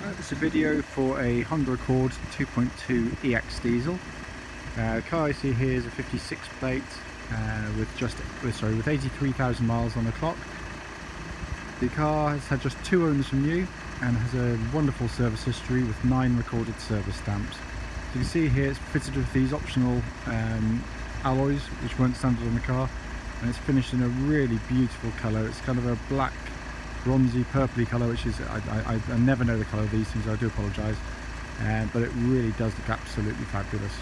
It's a video for a Honda Accord 2.2 EX diesel. The car I see here is a 56 plate with 83,000 miles on the clock. The car has had just 2 owners from new and has a wonderful service history with 9 recorded service stamps. So you can see here it's fitted with these optional alloys which weren't standard on the car, and it's finished in a really beautiful colour. It's kind of a black, bronzy, purpley colour, which is, I never know the colour of these things, so I do apologise, but it really does look absolutely fabulous.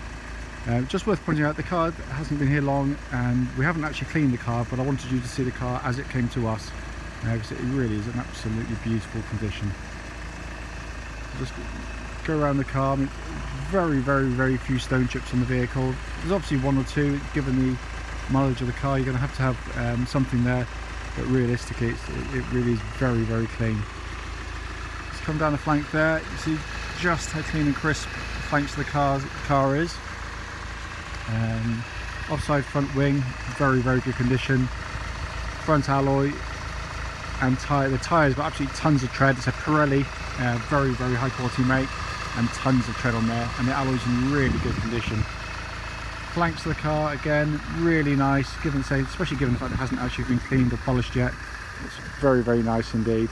Just worth pointing out, the car hasn't been here long and we haven't actually cleaned the car, but I wanted you to see the car as it came to us, because it really is an absolutely beautiful condition. Just go around the car. I mean, very few stone chips on the vehicle. There's obviously 1 or 2, given the mileage of the car. You're going to have something there, but realistically it really is very clean. Let's come down the flank there. You see just how clean and crisp the flanks of the car is. Offside front wing, very good condition. Front alloy and the tyres got absolutely tons of tread. It's a Pirelli, very high quality make, and tons of tread on there, and the alloy's in really good condition. Flanks of the car again, really nice, especially given the fact it hasn't actually been cleaned or polished yet. It's very nice indeed.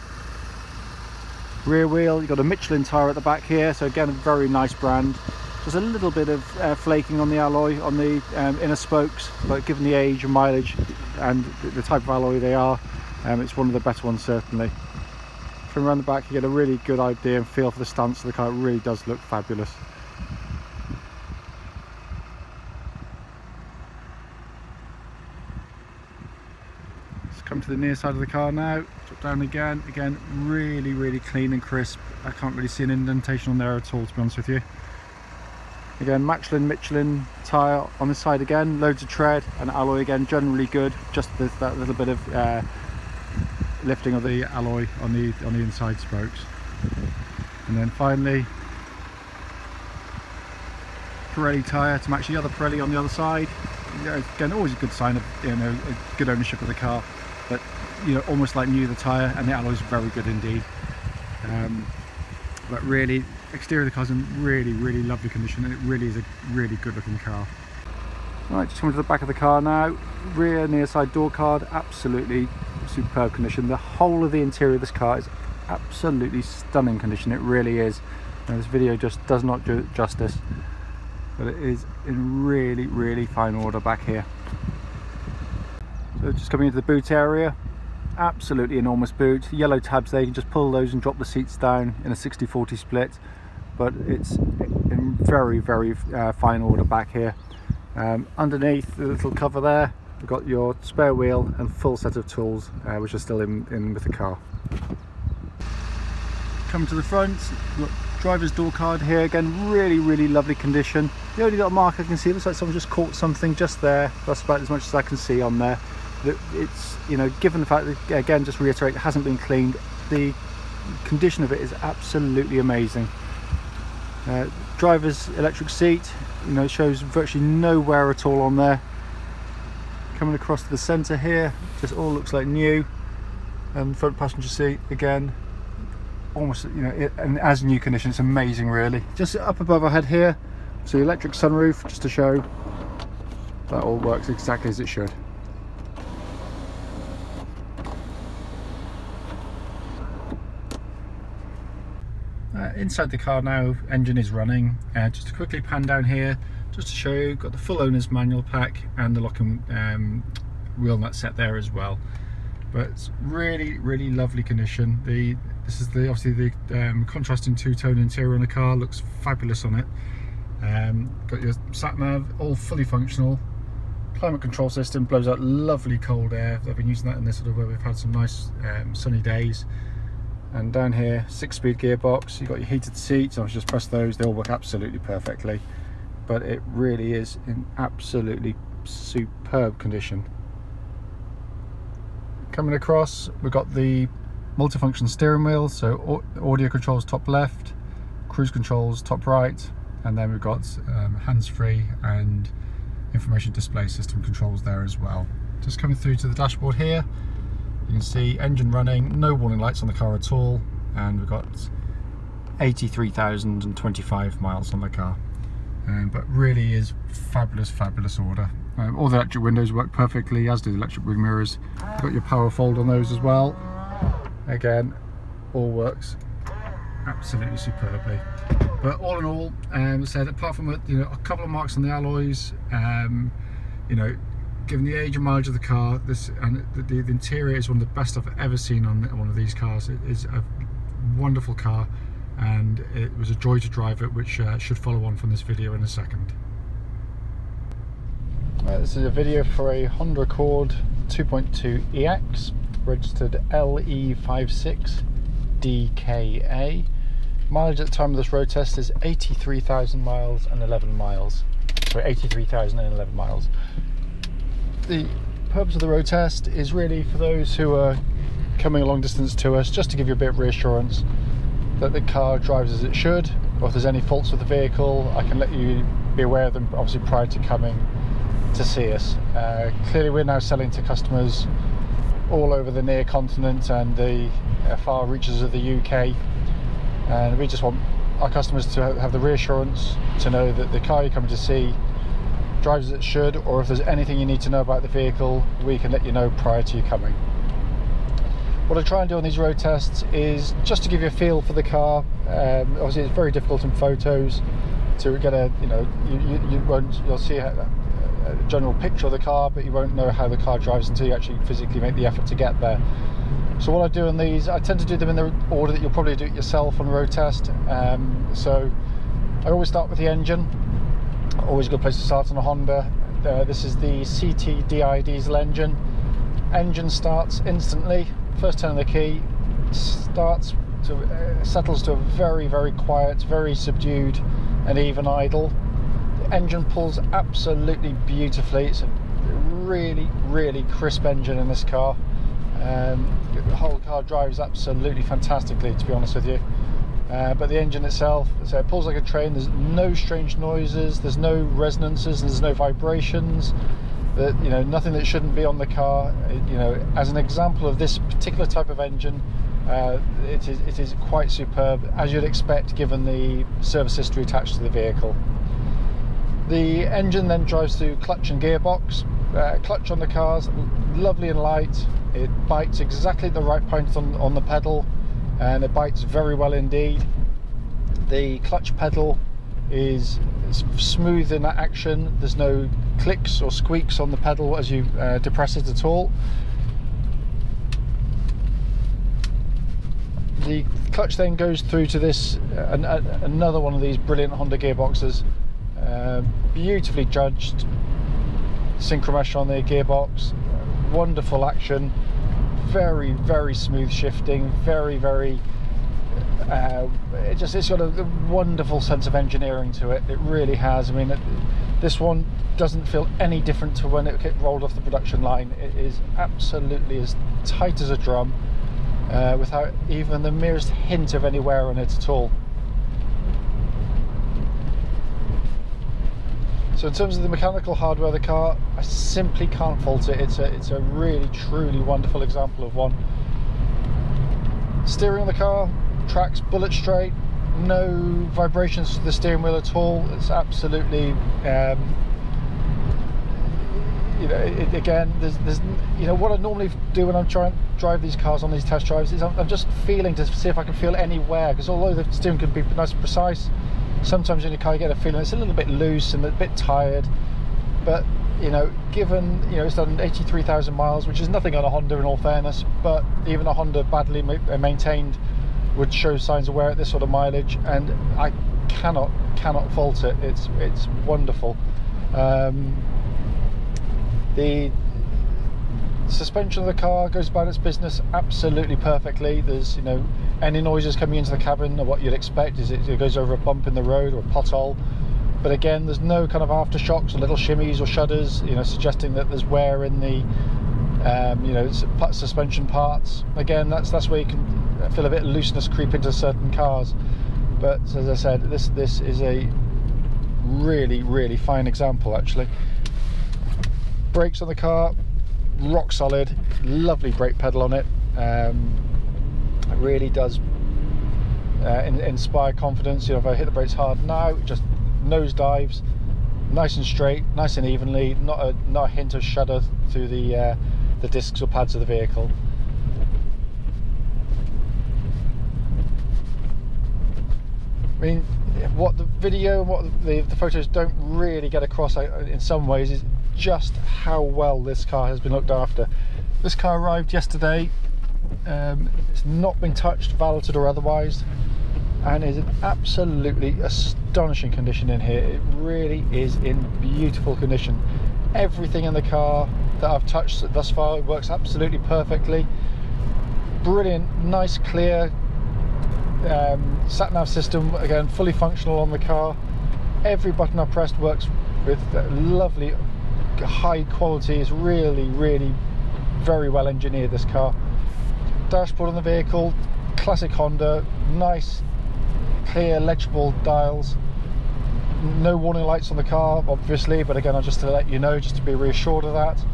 Rear wheel, you've got a Michelin tyre at the back here, so again a very nice brand. There's a little bit of flaking on the alloy on the inner spokes, but given the age and mileage and the type of alloy they are, it's one of the better ones certainly. From around the back you get a really good idea and feel for the stance of the car. It really does look fabulous. Let's come to the near side of the car now. Drop down again really clean and crisp. I can't really see an indentation on there at all, to be honest with you. Again, Michelin tyre on this side again, loads of tread, and alloy again generally good, just that little bit of lifting of the alloy on the inside spokes. And then finally Pirelli tyre to match the other Pirelli on the other side. Again, always a good sign of a good ownership of the car, but almost like new, the tyre and the alloy is very good indeed. But really, exterior of the car's in really lovely condition, and it really is a really good looking car. Right, just coming to the back of the car now. Rear near side door card, absolutely superb condition. The whole of the interior of this car is absolutely stunning condition. It really is. And this video just does not do it justice, but it is in really fine order back here. So just coming into the boot area, absolutely enormous boot. Yellow tabs there, you can just pull those and drop the seats down in a 60-40 split, but it's in very fine order back here. Underneath the little cover there, we've got your spare wheel and full set of tools, which are still in with the car. Coming to the front, we've got driver's door card here, again really lovely condition. The only little mark I can see, it looks like someone just caught something just there. That's about as much as I can see on there. But it's, given the fact that, again, just reiterate, it hasn't been cleaned, the condition of it is absolutely amazing. Driver's electric seat, shows virtually no wear at all on there. Coming across to the centre here, just all looks like new. And front passenger seat, again, almost, and as new condition. It's amazing really. Just up above our head here, so the electric sunroof, just to show that all works exactly as it should. Inside the car now, engine is running. Just to quickly pan down here, just to show you, got the full owner's manual pack and the locking wheel nut set there as well. But it's really lovely condition. This is obviously the contrasting two-tone interior on the car, looks fabulous on it. Got your sat nav, all fully functional. Climate control system, blows out lovely cold air. I've been using that in this sort of where we've had some nice sunny days. And down here, 6-speed gearbox. You've got your heated seats. I'll just press those, they all work absolutely perfectly. But it really is in absolutely superb condition. Coming across, we've got the multifunction steering wheel, so audio controls top left, cruise controls top right, and then we've got hands-free and information display system controls there as well. Just coming through to the dashboard here, you can see engine running, no warning lights on the car at all, and we've got 83,025 miles on the car, but really is fabulous order. All the electric windows work perfectly, as do the electric wing mirrors. You've got your power fold on those as well. Again, all works absolutely superbly. But all in all, said apart from a couple of marks on the alloys, given the age and mileage of the car, the interior is one of the best I've ever seen on one of these cars. It is a wonderful car, and it was a joy to drive it, which should follow on from this video in a second. This is a video for a Honda Accord 2.2 EX, registered LE56DKA. Mileage at the time of this road test is 83,000 miles and 11 miles. Sorry, 83,011 miles. The purpose of the road test is really for those who are coming a long distance to us, just to give you a bit of reassurance that the car drives as it should, or if there's any faults with the vehicle, I can let you be aware of them, obviously prior to coming to see us. Clearly we're now selling to customers all over the near continent and the far reaches of the UK, and we just want our customers to have the reassurance to know that the car you're coming to see drives as it should, or if there's anything you need to know about the vehicle, we can let you know prior to you coming. What I try and do on these road tests is just to give you a feel for the car. Obviously it's very difficult in photos to get a, you'll see a general picture of the car, but you won't know how the car drives until you actually physically make the effort to get there. So what I do on these, I tend to do them in the order that you'll probably do it yourself on a road test. So I always start with the engine. Always a good place to start on a Honda. This is the i-CTDi diesel engine. Engine starts instantly. First turn of the key, settles to a very quiet, very subdued and even idle. The engine pulls absolutely beautifully. It's a really crisp engine in this car. The whole car drives absolutely fantastically, to be honest with you. But the engine itself, so it pulls like a train. There's no strange noises, there's no resonances, and there's no vibrations. That, nothing that shouldn't be on the car. As an example of this particular type of engine, it is quite superb, as you'd expect given the service history attached to the vehicle. The engine then drives through clutch and gearbox. Clutch on the car's lovely and light. It bites exactly at the right point on the pedal, and it bites very well indeed. The clutch pedal is smooth in action. There's no clicks or squeaks on the pedal as you depress it at all. The clutch then goes through to this another one of these brilliant Honda gearboxes, beautifully judged synchromesh on the gearbox, wonderful action, very smooth shifting, it's got a wonderful sense of engineering to it. It really has. I mean, this one doesn't feel any different to when it rolled off the production line. It is absolutely as tight as a drum, without even the merest hint of any wear on it at all. So in terms of the mechanical hardware of the car, I simply can't fault it. It's a really truly wonderful example of one. Steering on the car tracks bullet straight, no vibrations to the steering wheel at all. It's absolutely again, there's what I normally do when I'm trying to drive these cars on these test drives is I'm just feeling to see if I can feel any wear, because although the steering can be nice and precise, sometimes in your car you get a feeling it's a little bit loose and a bit tired. But given it's done 83,000 miles, which is nothing on a Honda in all fairness, but even a Honda badly maintained would show signs of wear at this sort of mileage, and I cannot fault it. It's wonderful. The suspension of the car goes about its business absolutely perfectly. There's any noises coming into the cabin are what you'd expect, is it goes over a bump in the road or a pothole. But again, there's no kind of aftershocks or little shimmies or shudders, suggesting that there's wear in the suspension parts. Again, that's where you can feel a bit of looseness creep into certain cars. But as I said, this is a really fine example actually. Brakes on the car, rock solid, lovely brake pedal on it. It really does inspire confidence. You know, if I hit the brakes hard now, it just nose dives, nice and straight, nice and evenly, not a hint of shudder through the discs or pads of the vehicle. I mean, what the video and what the photos don't really get across in some ways is just how well this car has been looked after. This car arrived yesterday. It's not been touched, valeted or otherwise, and is in absolutely astonishing condition in here. It really is in beautiful condition. Everything in the car that I've touched thus far works absolutely perfectly. Brilliant, nice, clear sat-nav system, again fully functional on the car. Every button I pressed works with lovely high quality. It's really very well engineered, this car. Dashboard on the vehicle, classic Honda, nice clear legible dials. No warning lights on the car obviously, but again, just to let you know, just to be reassured of that.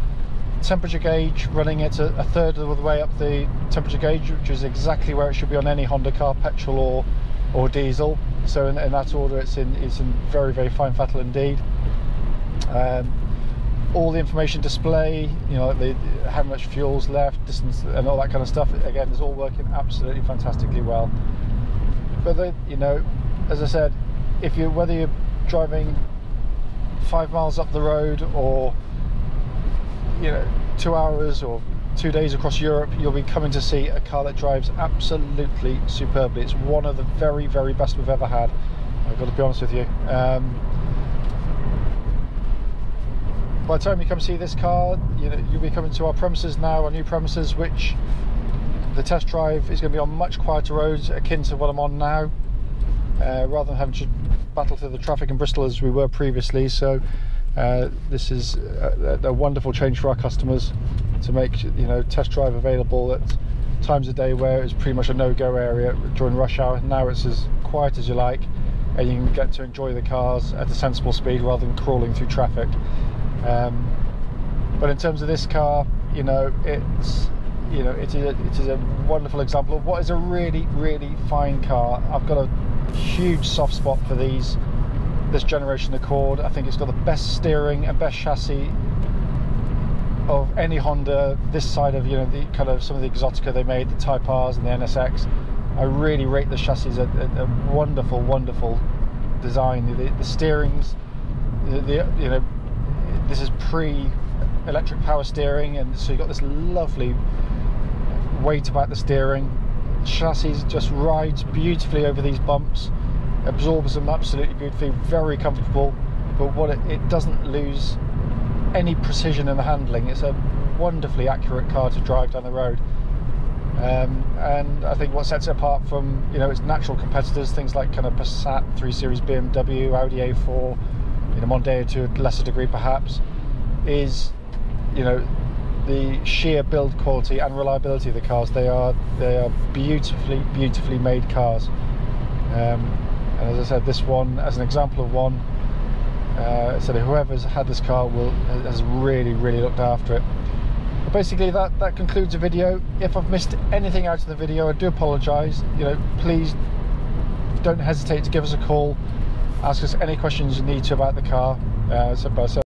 Temperature gauge running it a third of the way up the temperature gauge, which is exactly where it should be on any Honda car, petrol or diesel. So in that order, it's in very fine fettle indeed. All the information display, you know, how much fuel's left, distance, and all that kind of stuff. Again, is all working absolutely fantastically well. But you know, as I said, whether you're driving 5 miles up the road or, you know, 2 hours or 2 days across Europe, you'll be coming to see a car that drives absolutely superbly. It's one of the very best we've ever had, I've got to be honest with you. By the time you come see this car, you know, you'll be coming to our premises now, our new premises, which the test drive is going to be on much quieter roads, akin to what I'm on now, rather than having to battle through the traffic in Bristol as we were previously. So this is a wonderful change for our customers, to make, you know, test drive available at times of day where it's pretty much a no-go area during rush hour. Now it's as quiet as you like, and you can get to enjoy the cars at a sensible speed rather than crawling through traffic. But in terms of this car, you know, it is a wonderful example of what is a really fine car. I've got a huge soft spot for this generation Accord. I think it's got the best steering and best chassis of any Honda this side of, you know, the kind of some of the Exotica they made, the Type Rs and the NSX. I really rate the chassis a wonderful design. The steerings, you know, this is pre-electric power steering, and so you've got this lovely weight about the steering. Chassis just rides beautifully over these bumps, absorbs them absolutely beautifully, very comfortable, but what it doesn't lose any precision in the handling. It's a wonderfully accurate car to drive down the road, and I think what sets it apart from, you know, its natural competitors, things like kind of Passat, 3 Series BMW, Audi A4, you know, Mondeo to a lesser degree perhaps, is, you know, the sheer build quality and reliability of the cars. They are beautifully made cars, and as I said, this one as an example of one, so whoever's had this car has really looked after it. But basically that concludes the video. If I've missed anything out of the video, I do apologise. You know, please don't hesitate to give us a call, ask us any questions you need to about the car.